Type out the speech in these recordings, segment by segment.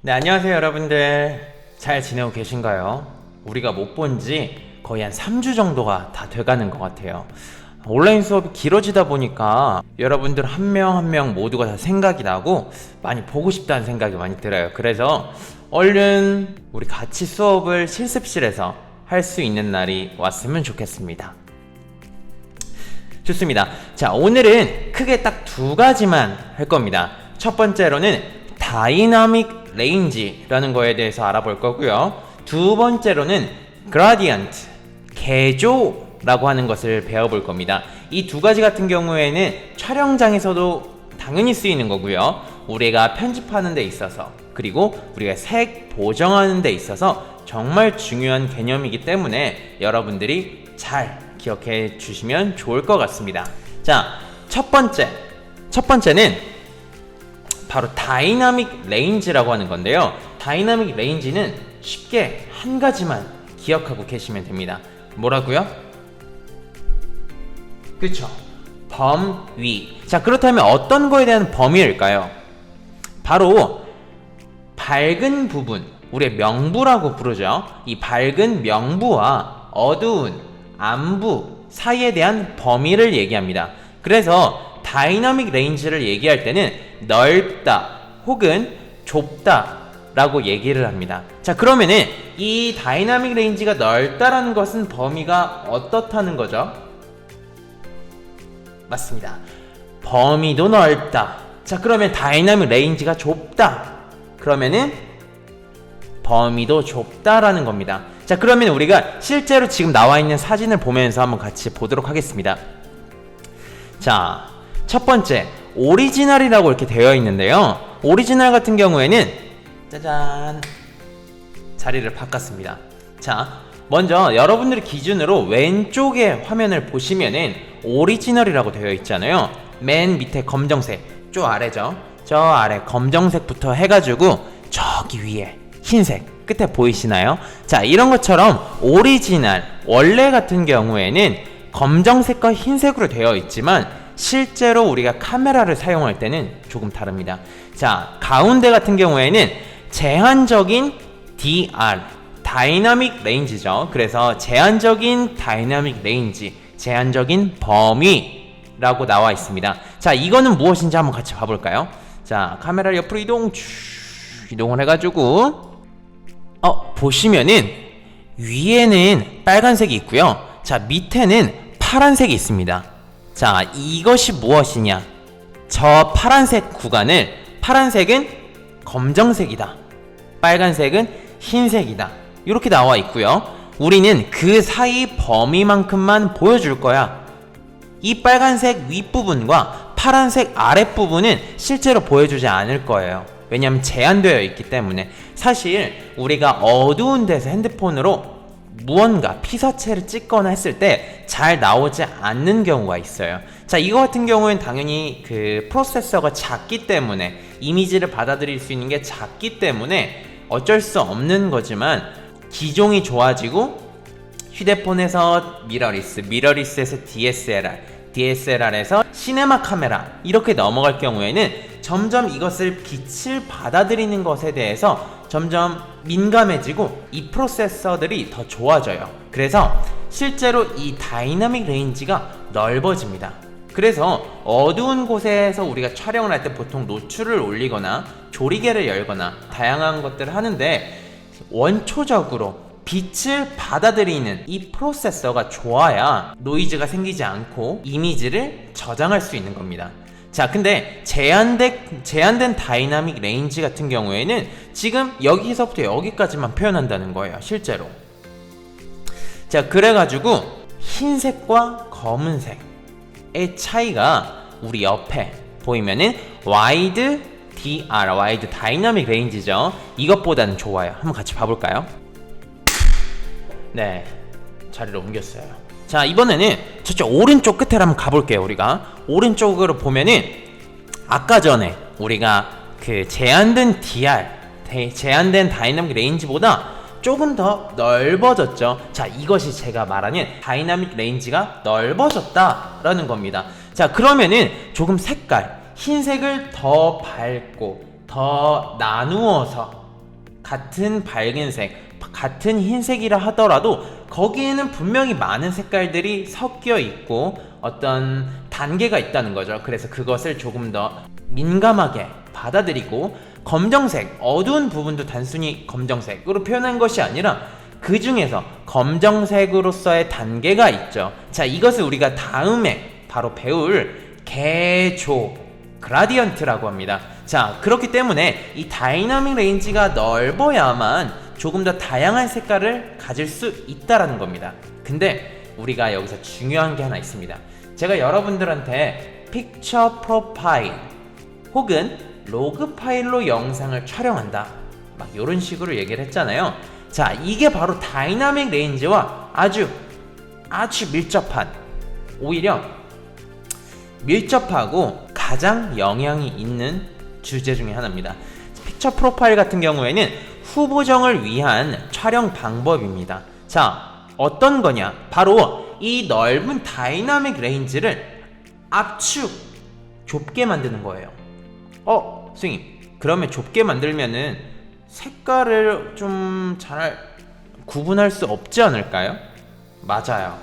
네, 안녕하세요 여러분들. 잘 지내고 계신가요? 우리가 못 본 지 거의 한 3주 정도가 다 돼가는 것 같아요. 온라인 수업이 길어지다 보니까 여러분들 한 명 한 명 모두가 다 생각이 나고 많이 보고 싶다는 생각이 많이 들어요. 그래서 얼른 우리 같이 수업을 실습실에서 할 수 있는 날이 왔으면 좋겠습니다. 좋습니다. 자, 오늘은 크게 딱 두 가지만 할 겁니다. 첫 번째로는 다이나믹 레인지라는 거에 대해서 알아볼 거고요. 두 번째로는 그라디언트, 개조라고 하는 것을 배워볼 겁니다. 이 두 가지 같은 경우에는 촬영장에서도 당연히 쓰이는 거고요. 우리가 편집하는 데 있어서, 그리고 우리가 색 보정하는 데 있어서 정말 중요한 개념이기 때문에 여러분들이 잘 기억해 주시면 좋을 것 같습니다. 자, 첫 번째는 바로 다이나믹 레인지라고 하는 건데요. 다이나믹 레인지는 쉽게 한 가지만 기억하고 계시면 됩니다. 뭐라고요? 그쵸? 범위. 자, 그렇다면 어떤 거에 대한 범위일까요? 바로 밝은 부분, 우리의 명부라고 부르죠. 이 밝은 명부와 어두운 안부 사이에 대한 범위를 얘기합니다. 그래서 다이나믹 레인지를 얘기할 때는 넓다 혹은 좁다 라고 얘기를 합니다. 자, 그러면은 이 다이나믹 레인지가 넓다라는 것은 범위가 어떻다는 거죠? 맞습니다. 범위도 넓다. 자, 그러면 다이나믹 레인지가 좁다. 그러면은 범위도 좁다라는 겁니다. 자, 그러면 우리가 실제로 지금 나와 있는 사진을 보면서 한번 같이 보도록 하겠습니다. 자, 첫 번째 오리지널이라고 이렇게 되어 있는데요. 오리지널 같은 경우에는 짜잔, 자리를 바꿨습니다. 자, 먼저 여러분들의 기준으로 왼쪽에 화면을 보시면은 오리지널이라고 되어 있잖아요. 맨 밑에 검정색, 저 아래죠. 저 아래 검정색부터 해가지고 저기 위에 흰색 끝에 보이시나요? 자, 이런 것처럼 오리지널 원래 같은 경우에는 검정색과 흰색으로 되어 있지만 실제로 우리가 카메라를 사용할 때는 조금 다릅니다. 자, 가운데 같은 경우에는 제한적인 DR, 다이나믹 레인지죠. 그래서 제한적인 다이나믹 레인지, 제한적인 범위라고 나와 있습니다. 자, 이거는 무엇인지 한번 같이 봐볼까요? 자, 카메라를 옆으로 이동을 해가지고 보시면은 위에는 빨간색이 있고요. 자, 밑에는 파란색이 있습니다. 자, 이것이 무엇이냐? 저 파란색 구간을, 파란색은 검정색이다, 빨간색은 흰색이다, 이렇게 나와 있고요. 우리는 그 사이 범위만큼만 보여줄 거야. 이 빨간색 윗부분과 파란색 아랫부분은 실제로 보여주지 않을 거예요. 왜냐하면 제한되어 있기 때문에. 사실 우리가 어두운 데서 핸드폰으로 무언가 피사체를 찍거나 했을 때 잘 나오지 않는 경우가 있어요. 자, 이거 같은 경우엔 당연히 그 프로세서가 작기 때문에, 이미지를 받아들일 수 있는 게 작기 때문에 어쩔 수 없는 거지만, 기종이 좋아지고 휴대폰에서 미러리스에서 DSLR에서 시네마 카메라 이렇게 넘어갈 경우에는 점점 이것을 빛을 받아들이는 것에 대해서 점점 민감해지고 이 프로세서들이 더 좋아져요. 그래서 실제로 이 다이나믹 레인지가 넓어집니다. 그래서 어두운 곳에서 우리가 촬영을 할 때 보통 노출을 올리거나 조리개를 열거나 다양한 것들을 하는데, 원초적으로 빛을 받아들이는 이 프로세서가 좋아야 노이즈가 생기지 않고 이미지를 저장할 수 있는 겁니다. 자, 근데 제한된 다이나믹 레인지 같은 경우에는 지금 여기서부터 여기까지만 표현한다는 거예요, 실제로. 자, 그래가지고 흰색과 검은색의 차이가 우리 옆에 보이면은 와이드 DR, 와이드 다이나믹 레인지죠. 이것보다는 좋아요. 한번 같이 봐볼까요? 네, 자리를 옮겼어요. 자, 이번에는 저쪽 오른쪽 끝에 한번 가볼게요. 우리가 오른쪽으로 보면은 아까 전에 우리가 그 제한된 DR, 제한된 다이나믹 레인지보다 조금 더 넓어졌죠. 자, 이것이 제가 말하는 다이나믹 레인지가 넓어졌다라는 겁니다. 자, 그러면은 조금 색깔, 흰색을 더 밝고 더 나누어서 같은 밝은색, 같은 흰색이라 하더라도 거기에는 분명히 많은 색깔들이 섞여 있고 어떤 단계가 있다는 거죠. 그래서 그것을 조금 더 민감하게 받아들이고, 검정색, 어두운 부분도 단순히 검정색으로 표현한 것이 아니라 그 중에서 검정색으로서의 단계가 있죠. 자, 이것을 우리가 다음에 바로 배울 개조 그라디언트라고 합니다. 자, 그렇기 때문에 이 다이나믹 레인지가 넓어야만 조금 더 다양한 색깔을 가질 수 있다라는 겁니다. 근데 우리가 여기서 중요한 게 하나 있습니다. 제가 여러분들한테 픽처 프로파일 혹은 로그 파일로 영상을 촬영한다, 막 이런 식으로 얘기를 했잖아요. 자, 이게 바로 다이나믹 레인지와 아주 밀접한, 오히려 밀접하고 가장 영향이 있는 주제 중에 하나입니다. 픽처 프로파일 같은 경우에는 후보정을 위한 촬영 방법입니다. 자, 어떤 거냐? 바로 이 넓은 다이나믹 레인지를 압축, 좁게 만드는 거예요. 선생님, 그러면 좁게 만들면은 색깔을 좀 잘 구분할 수 없지 않을까요? 맞아요.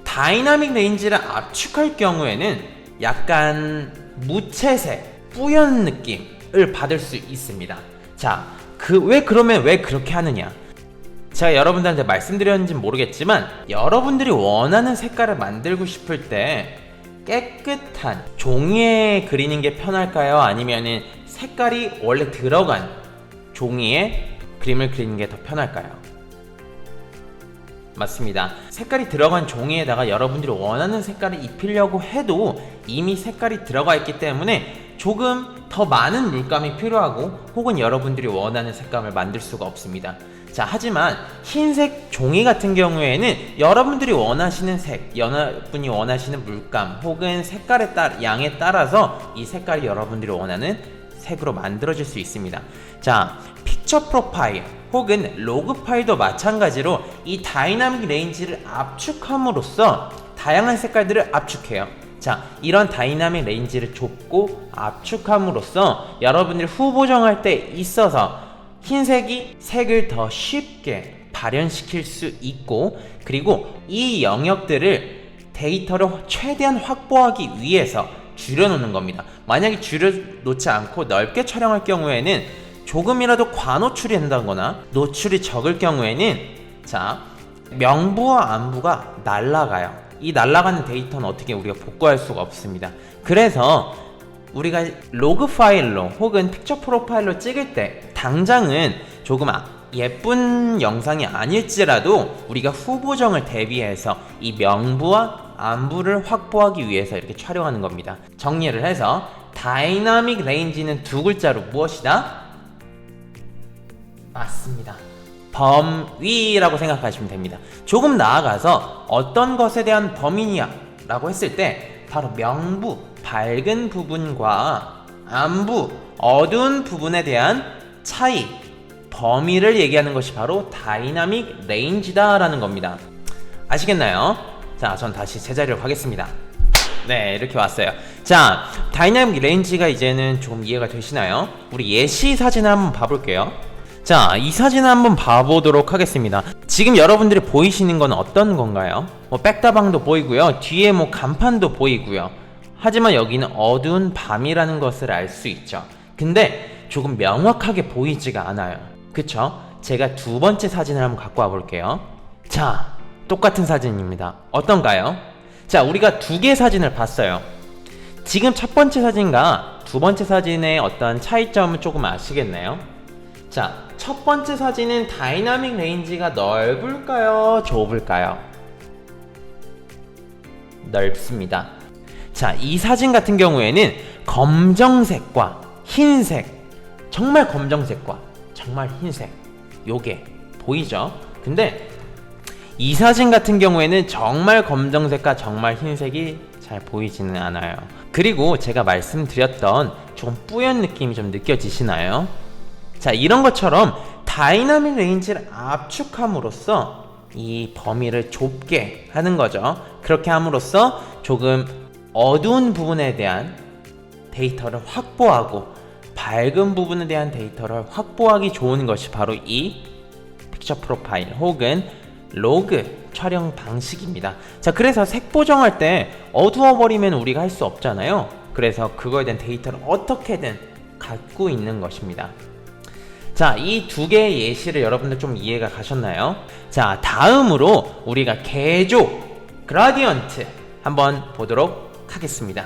다이나믹 레인지를 압축할 경우에는 약간 무채색, 뿌연 느낌을 받을 수 있습니다. 자, 왜 그렇게 하느냐? 제가 여러분들한테 말씀드렸는지 모르겠지만, 여러분들이 원하는 색깔을 만들고 싶을 때 깨끗한 종이에 그리는 게 편할까요? 아니면은 색깔이 원래 들어간 종이에 그림을 그리는 게 더 편할까요? 맞습니다. 색깔이 들어간 종이에다가 여러분들이 원하는 색깔을 입히려고 해도 이미 색깔이 들어가 있기 때문에 조금 더 많은 물감이 필요하고, 혹은 여러분들이 원하는 색감을 만들 수가 없습니다. 자, 하지만 흰색 종이 같은 경우에는 여러분들이 원하시는 색, 여러분이 원하시는 물감 혹은 색깔의 양에 따라서 이 색깔이 여러분들이 원하는 색으로 만들어질 수 있습니다. 자, 픽처 프로파일 혹은 로그 파일도 마찬가지로 이 다이나믹 레인지를 압축함으로써 다양한 색깔들을 압축해요. 자, 이런 다이나믹 레인지를 좁고 압축함으로써 여러분들이 후보정할 때 있어서 흰색이 색을 더 쉽게 발현시킬 수 있고, 그리고 이 영역들을 데이터를 최대한 확보하기 위해서 줄여놓는 겁니다. 만약에 줄여놓지 않고 넓게 촬영할 경우에는 조금이라도 과노출이 된다거나 노출이 적을 경우에는, 자, 명부와 안부가 날아가요. 이 날아가는 데이터는 어떻게 우리가 복구할 수가 없습니다. 그래서 우리가 로그 파일로 혹은 픽처 프로파일로 찍을 때 당장은 조금 예쁜 영상이 아닐지라도 우리가 후보정을 대비해서 이 명부와 안부를 확보하기 위해서 이렇게 촬영하는 겁니다. 정리를 해서 다이나믹 레인지는 두 글자로 무엇이다? 맞습니다. 범위라고 생각하시면 됩니다. 조금 나아가서 어떤 것에 대한 범위냐 라고 했을 때 바로 명부, 밝은 부분과 안부, 어두운 부분에 대한 차이, 범위를 얘기하는 것이 바로 다이나믹 레인지다 라는 겁니다. 아시겠나요? 자, 전 다시 제자리로 가겠습니다. 네, 이렇게 왔어요. 자, 다이나믹 레인지가 이제는 좀 이해가 되시나요? 우리 예시 사진을 한번 봐볼게요. 자, 이 사진을 한번 봐보도록 하겠습니다. 지금 여러분들이 보이시는 건 어떤 건가요? 백다방도 보이고요, 뒤에 간판도 보이고요. 하지만 여기는 어두운 밤이라는 것을 알 수 있죠. 근데 조금 명확하게 보이지가 않아요. 그쵸? 제가 두 번째 사진을 한번 갖고 와 볼게요. 자, 똑같은 사진입니다. 어떤가요? 자, 우리가 두 개의 사진을 봤어요. 지금 첫 번째 사진과 두 번째 사진의 어떤 차이점은 조금 아시겠나요? 자, 첫 번째 사진은 다이나믹 레인지가 넓을까요? 좁을까요? 넓습니다. 자, 이 사진 같은 경우에는 검정색과 흰색, 정말 검정색과 정말 흰색, 요게 보이죠? 근데 이 사진 같은 경우에는 정말 검정색과 정말 흰색이 잘 보이지는 않아요. 그리고 제가 말씀드렸던 조금 뿌연 느낌이 좀 느껴지시나요? 자, 이런 것처럼 다이나믹 레인지를 압축함으로써 이 범위를 좁게 하는 거죠. 그렇게 함으로써 조금 어두운 부분에 대한 데이터를 확보하고 밝은 부분에 대한 데이터를 확보하기 좋은 것이 바로 이 픽처 프로파일 혹은 로그 촬영 방식입니다. 자, 그래서 색 보정할 때 어두워 버리면 우리가 할 수 없잖아요. 그래서 그거에 대한 데이터를 어떻게든 갖고 있는 것입니다. 자, 이 두 개의 예시를 여러분들 좀 이해가 가셨나요? 자, 다음으로 우리가 개조 그라디언트 한번 보도록 하겠습니다.